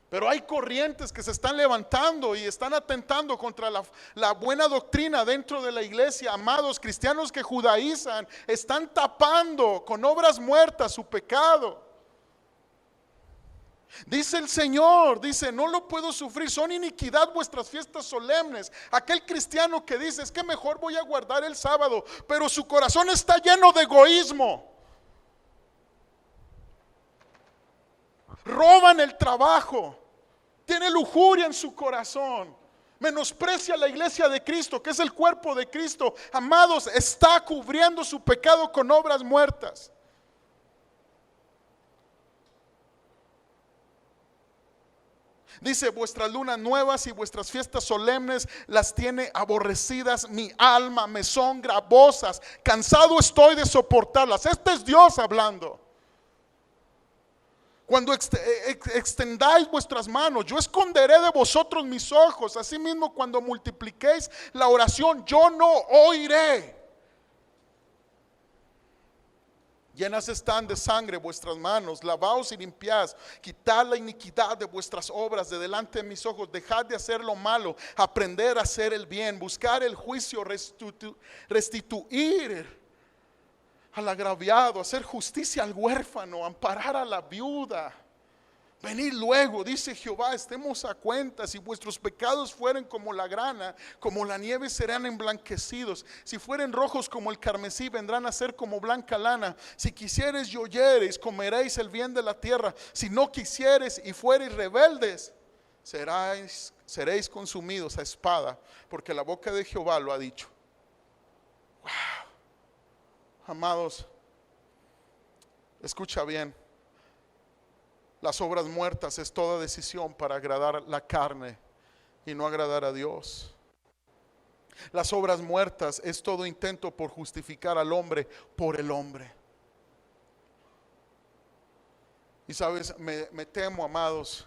Pero hay corrientes que se están levantando y están atentando contra la buena doctrina dentro de la iglesia. Amados, cristianos que judaizan están tapando con obras muertas su pecado. Dice el Señor, dice, no lo puedo sufrir, son iniquidad vuestras fiestas solemnes. Aquel cristiano que dice, es que mejor voy a guardar el sábado, pero su corazón está lleno de egoísmo. Roban el trabajo, tiene lujuria en su corazón, menosprecia la iglesia de Cristo, que es el cuerpo de Cristo. Amados, está cubriendo su pecado con obras muertas. Dice, vuestras lunas nuevas y vuestras fiestas solemnes las tiene aborrecidas mi alma, me son gravosas, cansado estoy de soportarlas. Este es Dios hablando. Cuando extendáis vuestras manos, yo esconderé de vosotros mis ojos. Asimismo, cuando multipliquéis la oración, yo no oiré. Llenas están de sangre vuestras manos, lavaos y limpiad, quitad la iniquidad de vuestras obras de delante de mis ojos, dejad de hacer lo malo, aprender a hacer el bien, buscar el juicio, restituir al agraviado, hacer justicia al huérfano, amparar a la viuda. Venid luego, dice Jehová, estemos a cuenta. Si vuestros pecados fueren como la grana, como la nieve serán emblanquecidos. Si fueren rojos como el carmesí, vendrán a ser como blanca lana. Si quisiereis y oyereis, comeréis el bien de la tierra. Si no quisiereis y fuereis rebeldes, seréis consumidos a espada, porque la boca de Jehová lo ha dicho. Wow. Amados, escucha bien. Las obras muertas es toda decisión para agradar la carne y no agradar a Dios. Las obras muertas es todo intento por justificar al hombre por el hombre. Y sabes, me temo, amados,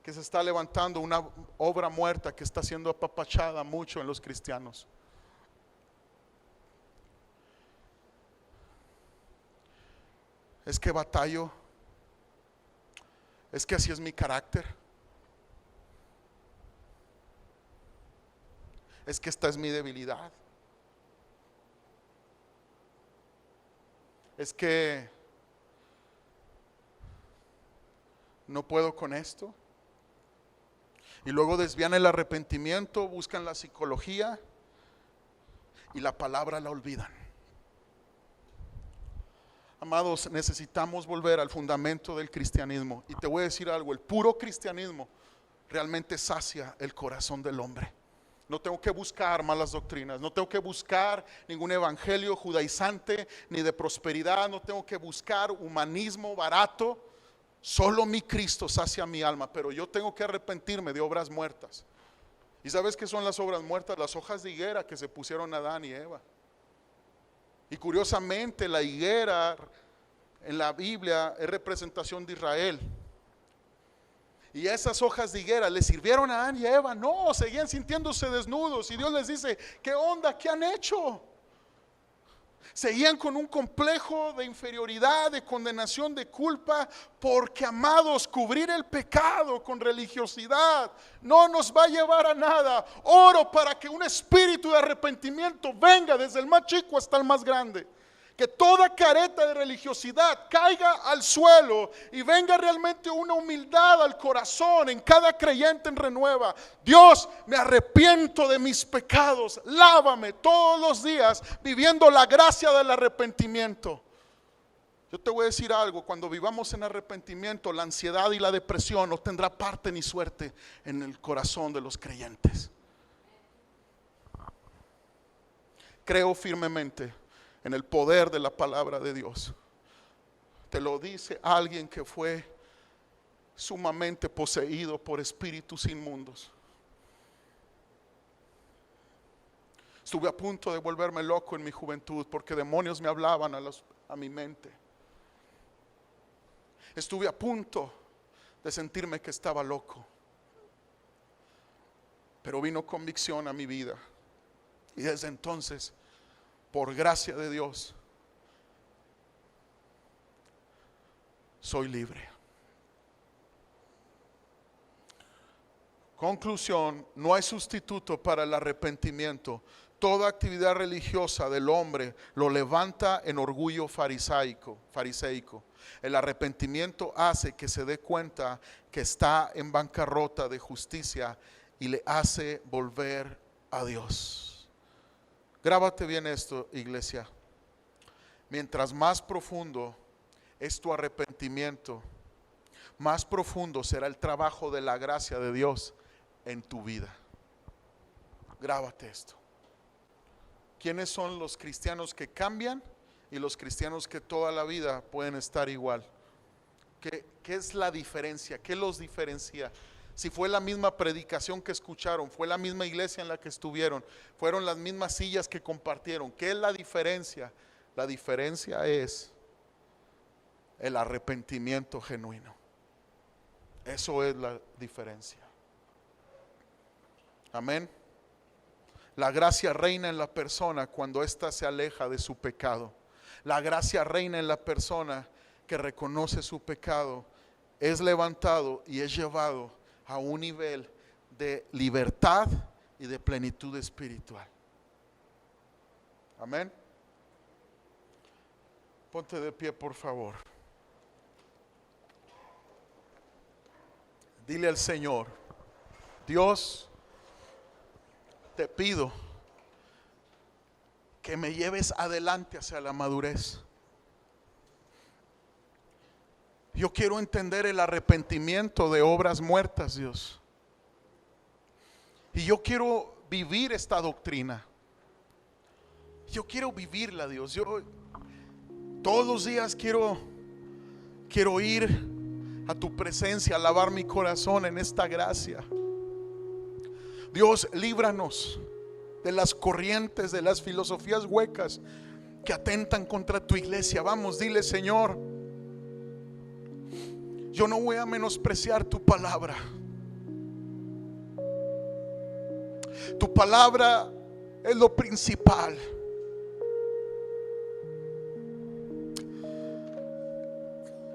que se está levantando una obra muerta que está siendo apapachada mucho en los cristianos. Es que batallo. Es que así es mi carácter. Es que esta es mi debilidad. Es que no puedo con esto. Y luego desvían el arrepentimiento, buscan la psicología y la palabra la olvidan. Amados, necesitamos volver al fundamento del cristianismo. Y te voy a decir algo, el puro cristianismo realmente sacia el corazón del hombre. No tengo que buscar malas doctrinas, no tengo que buscar ningún evangelio judaizante ni de prosperidad, no tengo que buscar humanismo barato. Solo mi Cristo sacia mi alma, pero yo tengo que arrepentirme de obras muertas. ¿Y sabes qué son las obras muertas? Las hojas de higuera que se pusieron Adán y Eva. Y curiosamente la higuera en la Biblia es representación de Israel. Y esas hojas de higuera le sirvieron a Adán y a Eva. No, seguían sintiéndose desnudos. Y Dios les dice, ¿qué onda? ¿Qué han hecho? Seguían con un complejo de inferioridad, de condenación, de culpa, porque, amados, cubrir el pecado con religiosidad no nos va a llevar a nada. Oro para que un espíritu de arrepentimiento venga desde el más chico hasta el más grande. Que toda careta de religiosidad caiga al suelo y venga realmente una humildad al corazón en cada creyente en renueva. Dios, me arrepiento de mis pecados, lávame todos los días viviendo la gracia del arrepentimiento. Yo te voy a decir algo, cuando vivamos en arrepentimiento, la ansiedad y la depresión no tendrá parte ni suerte en el corazón de los creyentes. Creo firmemente en el poder de la palabra de Dios. Te lo dice alguien que fue sumamente poseído por espíritus inmundos. Estuve a punto de volverme loco en mi juventud porque demonios me hablaban a mi mente. Estuve a punto de sentirme que estaba loco. Pero vino convicción a mi vida. Y desde entonces, por gracia de Dios, soy libre. Conclusión, no hay sustituto para el arrepentimiento. Toda actividad religiosa del hombre lo levanta en orgullo fariseico. El arrepentimiento hace que se dé cuenta que está en bancarrota de justicia y le hace volver a Dios. Grábate bien esto, iglesia. Mientras más profundo es tu arrepentimiento, más profundo será el trabajo de la gracia de Dios en tu vida. Grábate esto. ¿Quiénes son los cristianos que cambian y los cristianos que toda la vida pueden estar igual? ¿Qué es la diferencia? ¿Qué los diferencia? Si fue la misma predicación que escucharon, fue la misma iglesia en la que estuvieron, fueron las mismas sillas que compartieron. ¿Qué es la diferencia? La diferencia es el arrepentimiento genuino. Eso es la diferencia. Amén. La gracia reina en la persona cuando ésta se aleja de su pecado. La gracia reina en la persona que reconoce su pecado, es levantado y es llevado a un nivel de libertad y de plenitud espiritual. Amén. Ponte de pie, por favor. Dile al Señor: Dios, te pido que me lleves adelante hacia la madurez. Yo quiero entender el arrepentimiento de obras muertas, Dios. Y yo quiero vivir esta doctrina. Yo quiero vivirla, Dios. Yo todos los días quiero ir a tu presencia, a lavar mi corazón en esta gracia. Dios, líbranos de las corrientes, de las filosofías huecas que atentan contra tu iglesia. Vamos, dile: Señor, yo no voy a menospreciar tu palabra. Tu palabra es lo principal.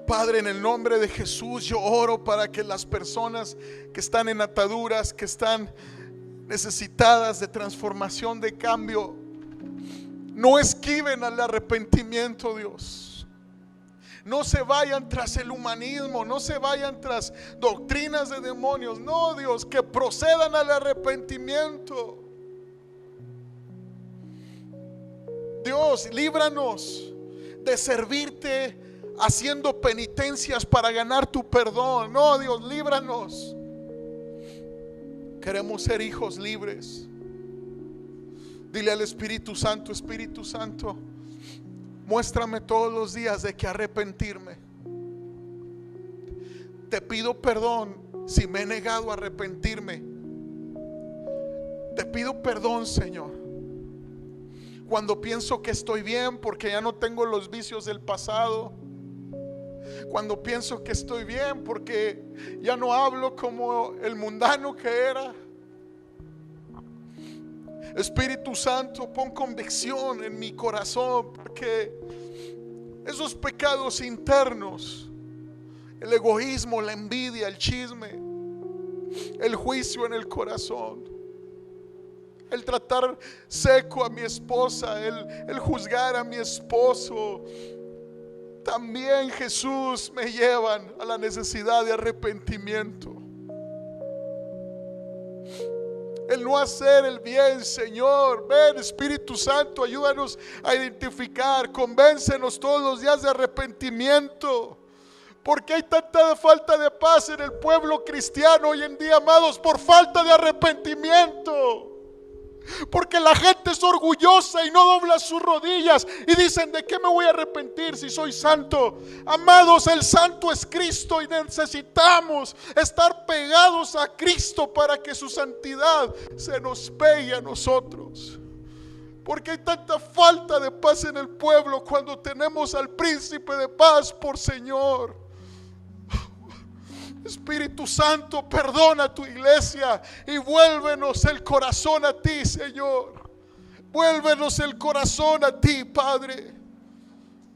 Padre, en el nombre de Jesús, yo oro para que las personas que están en ataduras, que están necesitadas de transformación, de cambio, no esquiven al arrepentimiento, Dios. No se vayan tras el humanismo, no se vayan tras doctrinas de demonios. No, Dios, que procedan al arrepentimiento. Dios, líbranos de servirte haciendo penitencias para ganar tu perdón. No, Dios, líbranos. Queremos ser hijos libres. Dile al Espíritu Santo: Espíritu Santo, muéstrame todos los días de qué arrepentirme. Te pido perdón si me he negado a arrepentirme. Te pido perdón, Señor, cuando pienso que estoy bien porque ya no tengo los vicios del pasado. Cuando pienso que estoy bien porque ya no hablo como el mundano que era. Espíritu Santo, pon convicción en mi corazón, porque esos pecados internos, el egoísmo, la envidia, el chisme, el juicio en el corazón, el tratar seco a mi esposa, el juzgar a mi esposo, también, Jesús, me llevan a la necesidad de arrepentimiento. El no hacer el bien, Señor. Ven, Espíritu Santo, ayúdanos a identificar, convéncenos todos los días de arrepentimiento. Porque hay tanta falta de paz en el pueblo cristiano hoy en día, amados, por falta de arrepentimiento. Porque la gente es orgullosa y no dobla sus rodillas y dicen: ¿de qué me voy a arrepentir si soy santo? Amados, el santo es Cristo y necesitamos estar pegados a Cristo para que su santidad se nos pegue a nosotros. Porque hay tanta falta de paz en el pueblo cuando tenemos al príncipe de paz por Señor. Espíritu Santo, perdona a tu iglesia y vuélvenos el corazón a ti, Señor. Vuélvenos el corazón a ti, Padre.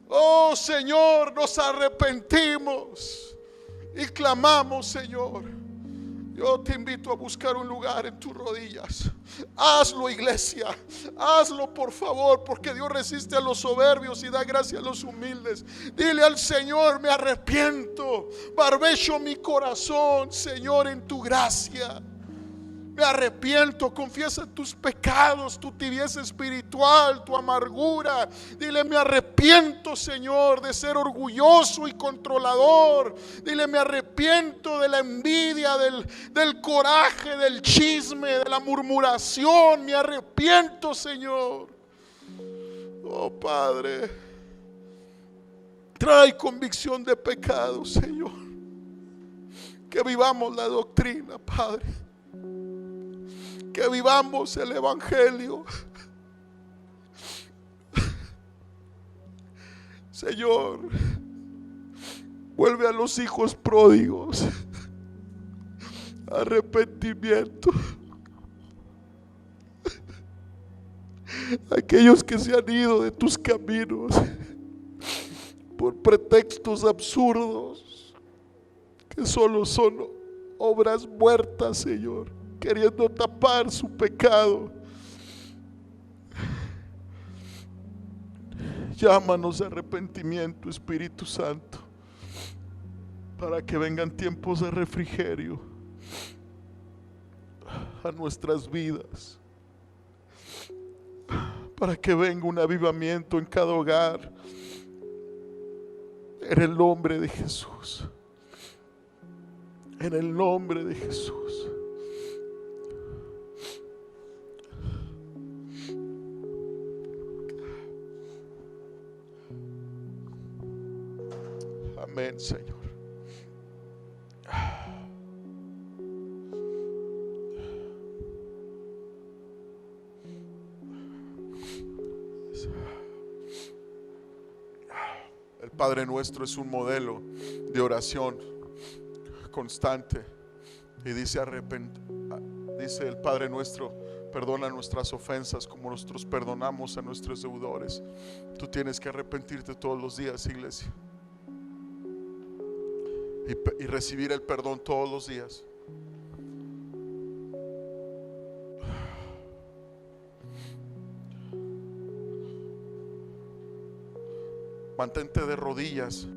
Oh, Señor, nos arrepentimos y clamamos, Señor. Yo te invito a buscar un lugar en tus rodillas. Hazlo, iglesia. Hazlo, por favor, porque Dios resiste a los soberbios y da gracia a los humildes. Dile al Señor: me arrepiento. Barbecho mi corazón, Señor, en tu gracia. Me arrepiento, confiesa tus pecados, tu tibieza espiritual, tu amargura. Dile: me arrepiento, Señor, de ser orgulloso y controlador. Dile: me arrepiento de la envidia, del coraje, del chisme, de la murmuración. Me arrepiento, Señor. Oh, Padre, trae convicción de pecado, Señor. Que vivamos la doctrina, Padre. Que vivamos el evangelio. Señor, vuelve a los hijos pródigos. Arrepentimiento. Aquellos que se han ido de tus caminos por pretextos absurdos, que solo son obras muertas, Señor, queriendo tapar su pecado. Llámanos a arrepentimiento, Espíritu Santo, para que vengan tiempos de refrigerio a nuestras vidas, para que venga un avivamiento en cada hogar, en el nombre de Jesús, en el nombre de Jesús. Amén, Señor. El Padre Nuestro es un modelo de oración constante. Y dice el Padre Nuestro: perdona nuestras ofensas como nosotros perdonamos a nuestros deudores. Tú tienes que arrepentirte todos los días, iglesia, y recibir el perdón todos los días. Mantente de rodillas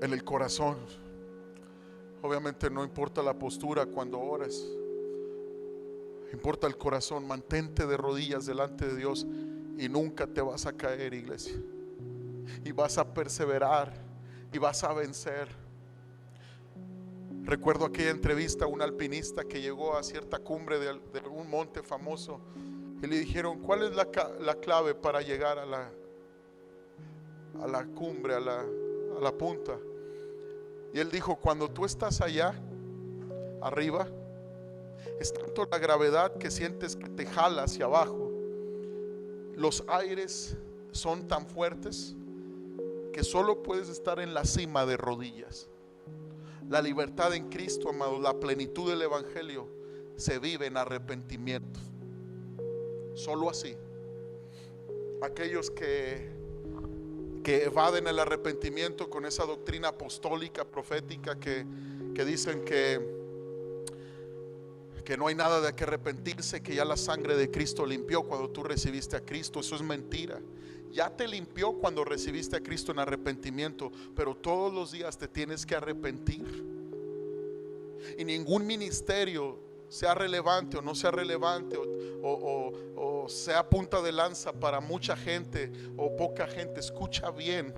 en el corazón. Obviamente no importa la postura cuando ores, importa el corazón. Mantente de rodillas delante de Dios y nunca te vas a caer, iglesia. Y vas a perseverar y vas a vencer. Recuerdo aquella entrevista a un alpinista que llegó a cierta cumbre de un monte famoso y le dijeron: ¿cuál es la clave para llegar a la cumbre, a la punta? Y él dijo: cuando tú estás allá arriba, es tanto la gravedad que sientes que te jala hacia abajo. Los aires son tan fuertes que solo puedes estar en la cima de rodillas. La libertad en Cristo, amado, la plenitud del Evangelio se vive en arrepentimiento. Solo así. Aquellos que evaden el arrepentimiento con esa doctrina apostólica, profética, que dicen que no hay nada de que arrepentirse, que ya la sangre de Cristo limpió cuando tú recibiste a Cristo. Eso es mentira. Ya te limpió cuando recibiste a Cristo en arrepentimiento, pero todos los días te tienes que arrepentir. Y ningún ministerio, sea relevante o no sea relevante, o sea punta de lanza para mucha gente o poca gente, escucha bien,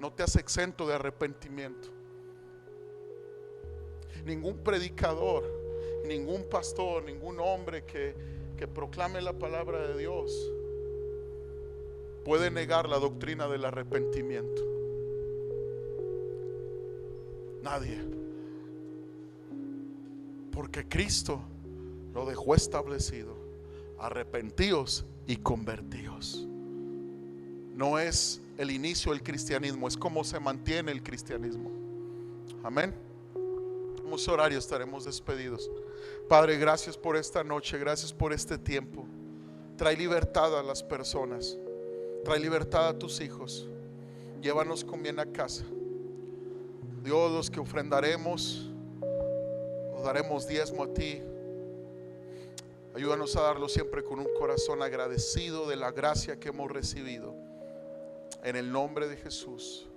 no te hace exento de arrepentimiento. Ningún predicador, ningún pastor, ningún hombre que proclame la palabra de Dios puede negar la doctrina del arrepentimiento. Nadie. Porque Cristo lo dejó establecido: arrepentíos y convertíos. No es el inicio del cristianismo, es cómo se mantiene el cristianismo. Amén. Vamos a orar y estaremos despedidos. Padre, gracias por esta noche, gracias por este tiempo. Trae libertad a las personas, trae libertad a tus hijos. Llévanos con bien a casa. Dios, los que ofrendaremos, daremos diezmo a ti. Ayúdanos a darlo siempre con un corazón agradecido de la gracia que hemos recibido. En el nombre de Jesús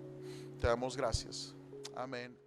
te damos gracias. Amén.